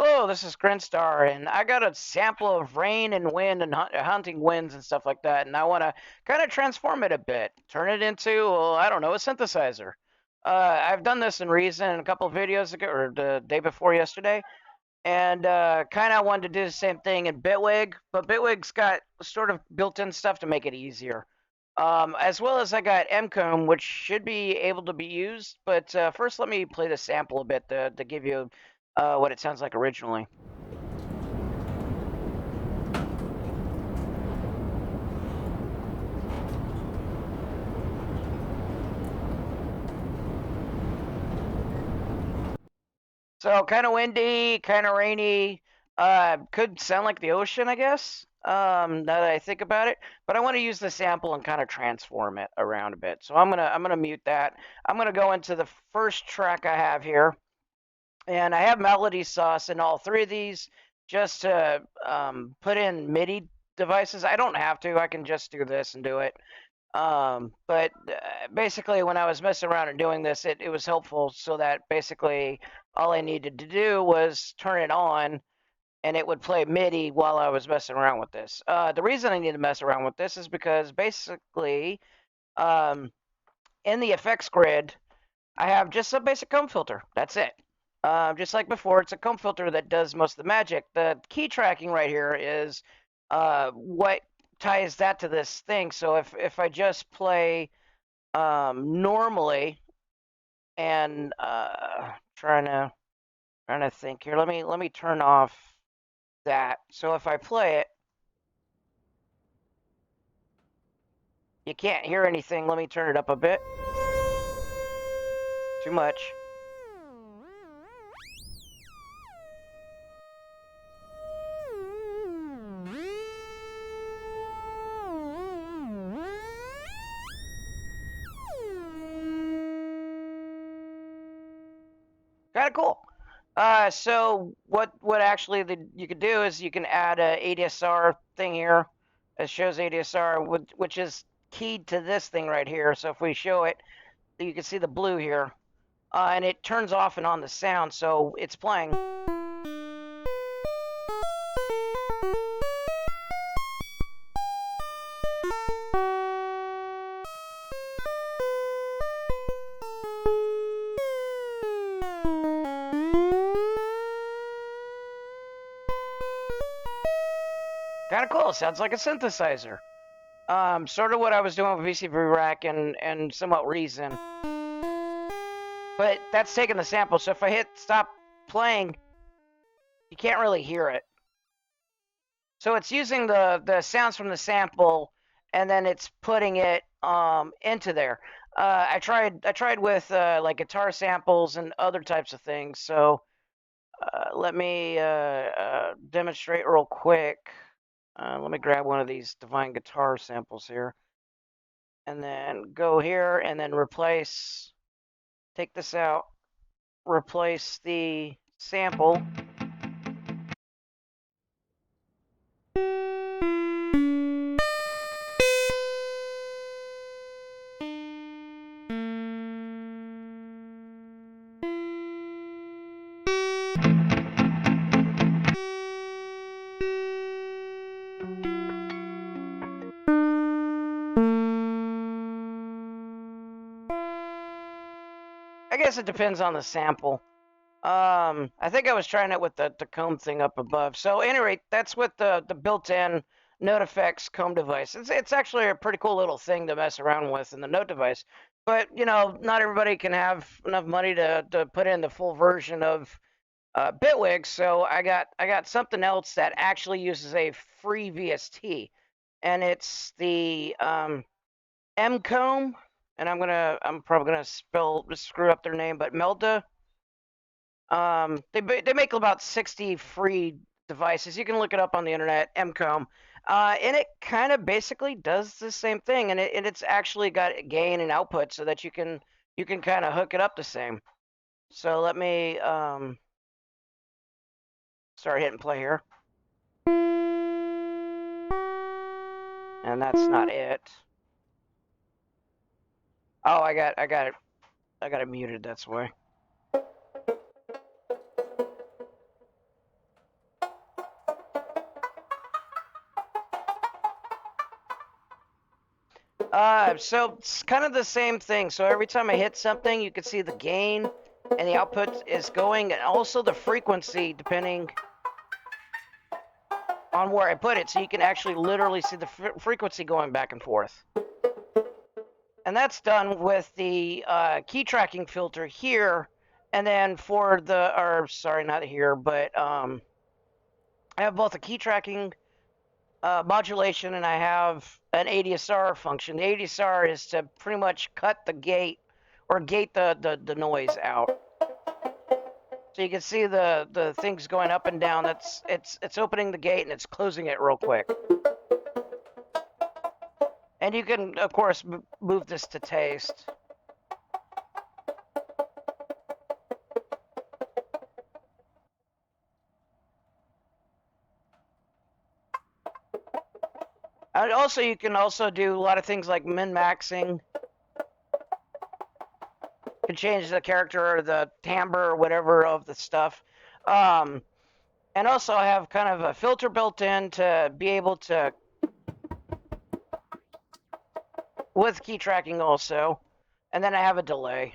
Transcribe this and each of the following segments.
Hello, this is Grinstar, and I got a sample of rain and wind and hunting winds and stuff like that, and I want to kind of transform it a bit, turn it into, well, I don't know, a synthesizer. I've done this in Reason a couple of videos ago, or the day before yesterday, and kind of wanted to do the same thing in Bitwig, but Bitwig's got sort of built-in stuff to make it easier. As well as I got MComb, which should be able to be used, but first let me play the sample a bit to give you what it sounds like originally. So kind of windy, kind of rainy. Could sound like the ocean, I guess. Now that I think about it, but I want to use the sample and kind of transform it around a bit. So I'm gonna mute that. I'm gonna go into the first track I have here, and I have melody sauce in all three of these just to put in MIDI devices. I don't have to. I can just do this and do it. But basically, when I was messing around and doing this, it was helpful so that basically all I needed to do was turn it on and it would play MIDI while I was messing around with this. The reason I need to mess around with this is because basically, um, in the effects grid, I have just a basic comb filter. That's it. Just like before, it's a comb filter that does most of the magic. The key tracking right here is what ties that to this thing. So if I just play normally and trying to think here, let me turn off that. So if I play it, you can't hear anything. Let me turn it up a bit. Too much. Kind of cool. So what actually you could do is you can add a ADSR thing here that shows ADSR, which is keyed to this thing right here. So if we show it, you can see the blue here, and it turns off and on the sound, so it's playing. Kind of cool. Sounds like a synthesizer. Sort of what I was doing with VCV Rack and somewhat Reason. But that's taking the sample, so if I hit stop playing, you can't really hear it. So it's using the sounds from the sample, and then it's putting it into there. I tried with like guitar samples and other types of things. So let me demonstrate real quick. Let me grab one of these Divine guitar samples here, and then go here and then replace. Take this out. Replace the sample. I guess it depends on the sample. I think I was trying it with the comb thing up above. So, at any rate, that's with the built-in Note Effects comb device. It's actually a pretty cool little thing to mess around with in the Note device. But you know, not everybody can have enough money to put in the full version of Bitwig. So I got something else that actually uses a free VST, and it's the MComb, and I'm probably gonna screw up their name, but Melda. They make about 60 free devices. You can look it up on the internet, MComb, and it kind of basically does the same thing, and it's actually got gain and output so that you can kind of hook it up the same. So let me start hitting play here, and that's not it. Oh, I got it muted. That's why. So it's kind of the same thing. So every time I hit something, you can see the gain and the output is going, and also the frequency depending on where I put it. So you can actually literally see the frequency going back and forth. And that's done with the key tracking filter here. And then for the, or sorry, not here, but I have both a key tracking modulation and I have an Adsr function. The Adsr is to pretty much cut the gate or gate the noise out. So you can see the things going up and down. That's it's opening the gate and it's closing it real quick. And you can, of course, move this to taste. And also, you can also do a lot of things like min-maxing. You can change the character or the timbre or whatever of the stuff. And also, I have kind of a filter built in to be able to, with key tracking also. And then I have a delay.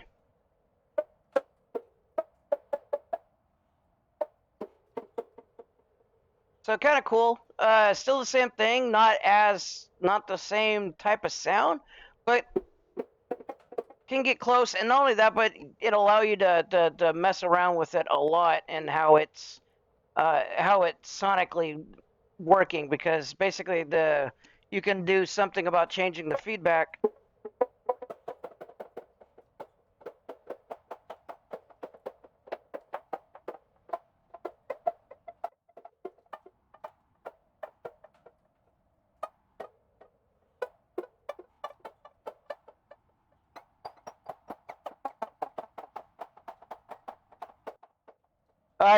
So kind of cool. Still the same thing, not the same type of sound, but can get close. And not only that, but it'll allow you to mess around with it a lot and how it's sonically working, because basically you can do something about changing the feedback.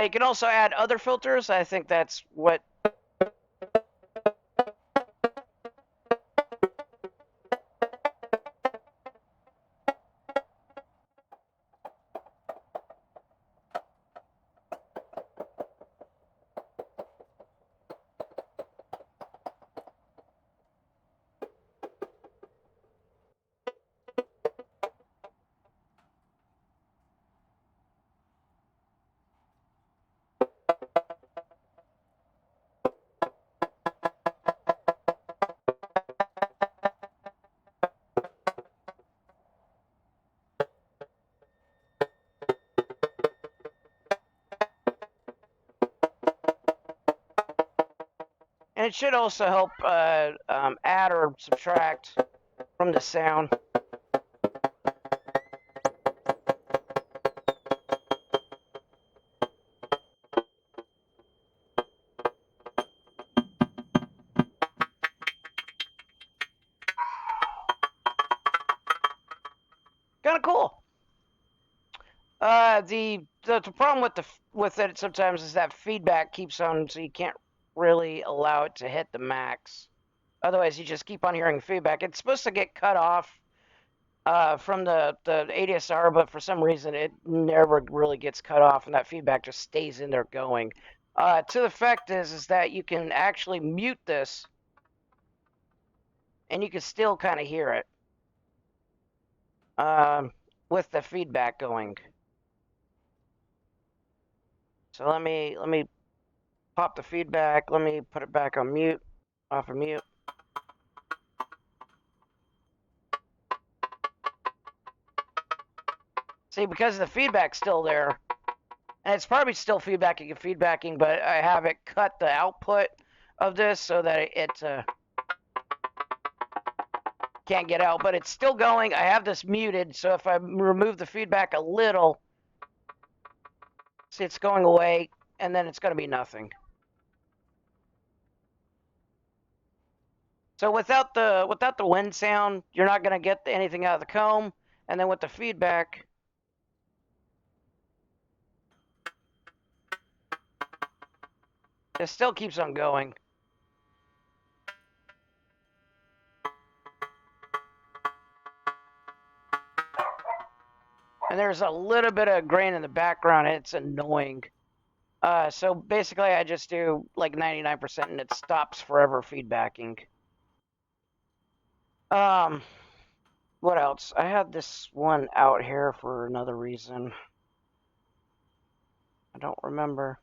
You can also add other filters. I think that's what. And it should also help add or subtract from the sound. Kind of cool. The problem with it sometimes is that feedback keeps on, so you can't really allow it to hit the max. Otherwise, you just keep on hearing feedback. It's supposed to get cut off from the Adsr, but for some reason it never really gets cut off, and that feedback just stays in there going. To the effect is that you can actually mute this, and you can still kind of hear it with the feedback going. So let me pop the feedback. Let me put it back on mute, off of mute. See, because the feedback's still there, and it's probably still feedbacking, but I have it cut the output of this so that it can't get out, but it's still going. I have this muted, so if I remove the feedback a little, see, it's going away, and then it's going to be nothing. So without the wind sound, you're not going to get anything out of the comb, and then with the feedback, it still keeps on going. And there's a little bit of grain in the background, and it's annoying. So basically, I just do like 99%, and it stops forever feedbacking. What else? I had this one out here for another reason. I don't remember.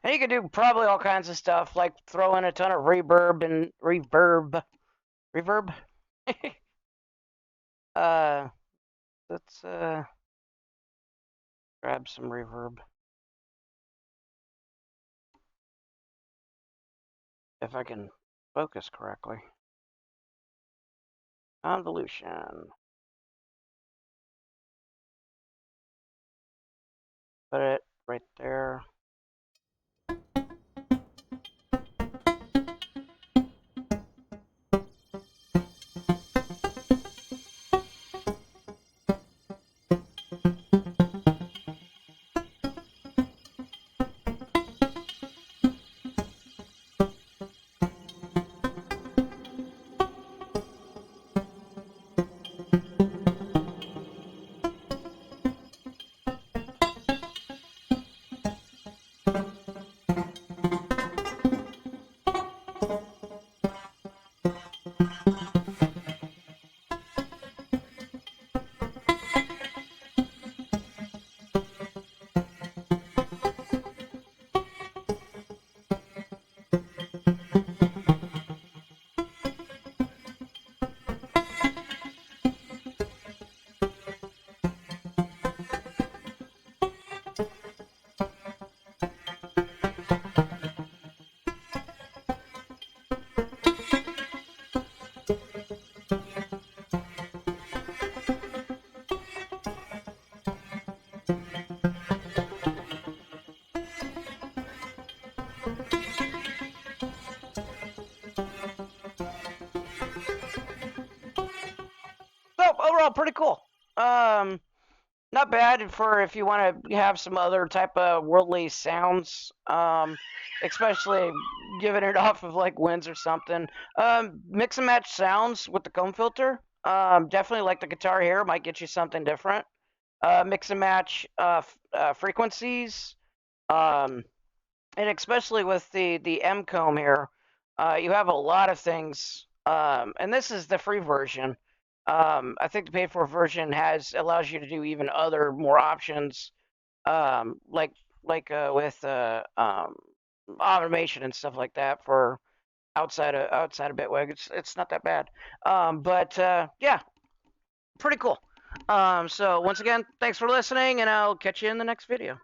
And you can do probably all kinds of stuff, like throw in a ton of reverb and reverb. uh, let's grab some reverb. If I can focus correctly. Convolution. Put it right there. So overall, pretty cool. Not bad for if you want to have some other type of worldly sounds. Especially giving it off of like winds or something. Mix and match sounds with the comb filter. Definitely like the guitar here might get you something different. Mix and match frequencies. Um, and especially with the MComb here, you have a lot of things. And this is the free version. I think the paid for version allows you to do even other more options, like with automation and stuff like that for outside of Bitwig. It's not that bad. But yeah, pretty cool. So once again, thanks for listening, and I'll catch you in the next video.